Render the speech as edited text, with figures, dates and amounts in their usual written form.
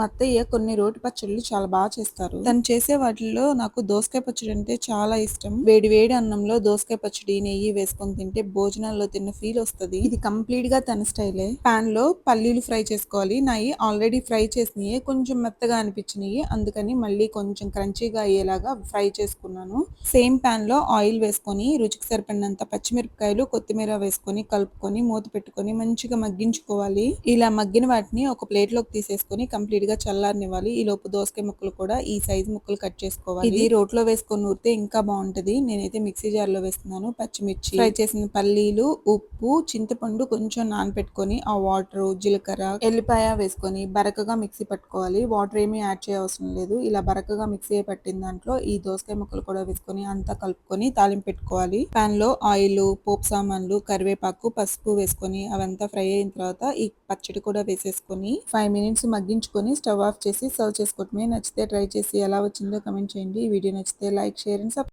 మా అత్తయ్య కొన్ని రోటి పచ్చళ్ళు చాలా బాగా చేస్తారు. తను చేసే వాటిల్లో నాకు దోసకాయ పచ్చడి అంటే చాలా ఇష్టం. వేడి వేడి అన్నంలో దోసకాయ పచ్చడి, నెయ్యి వేసుకొని తింటే భోజనాల్లో తిన్న ఫీల్ వస్తది. ఇది కంప్లీట్ గా తన స్టైలే. పాన్ లో పల్లీలు ఫ్రై చేసుకోవాలి. నాయి ఆల్రెడీ ఫ్రై చేసినయి కొంచెం మెత్తగా అనిపించినాయి. అందుకని మళ్ళీ కొంచెం క్రంచీగా అయ్యేలాగా ఫ్రై చేసుకున్నాను. సేమ్ పాన్ లో ఆయిల్ వేసుకొని రుచికి సరిపడినంత పచ్చిమిరపకాయలు, కొత్తిమీర వేసుకొని కలుపుకొని మూత పెట్టుకొని మంచిగా మగ్గించుకోవాలి. ఇలా మగ్గిన వాటిని ఒక ప్లేట్ లోకి తీసేసుకొని కంప్లీట్ గా చల్లారనివ్వాలి. ఈ లోపు దోసకాయ ముక్కలు కూడా ఈ సైజ్ ముక్కలు కట్ చేసుకోవాలి. ఇది రోట్లో వేసుకొని నూరితే ఇంకా బాగుంటది. నేనైతే మిక్సీ జార్ లో వేస్తున్నాను. పచ్చిమిర్చి, ఫ్రై చేసిన పల్లీలు, ఉప్పు, చింతపండు కొంచెం నానపెట్టుకొని ఆ వాటర్, జీలకర్ర, ఎల్లిపాయ వేసుకొని బరకగా మిక్సీ పట్టుకోవాలి. వాటర్ ఏమీ యాడ్ చేయవసరం లేదు. ఇలా బరకగా మిక్సీ పట్టిన దాంట్లో ఈ దోసకాయ ముక్కలు కూడా వేసుకొని అంతా కలుపుకొని తాలింపు పెట్టుకోవాలి. పాన్ లో ఆయిల్, పోపు సామాన్లు, కరివేపాకు, పసుపు వేసుకొని అవంతా ఫ్రై అయిన తర్వాత ఈ పచ్చడి కూడా వేసేసుకొని 5 మినిట్స్ మగ్గించుకొని స్టవ్ ఆఫ్ చేసి సర్వ్ చేసుకోవటమే. నచ్చితే ట్రై చేసి ఎలా వచ్చిందో కమెంట్ చేయండి. ఈ వీడియో నచ్చితే లైక్, షేర్ అండ్ సబ్స్క్రైబ్.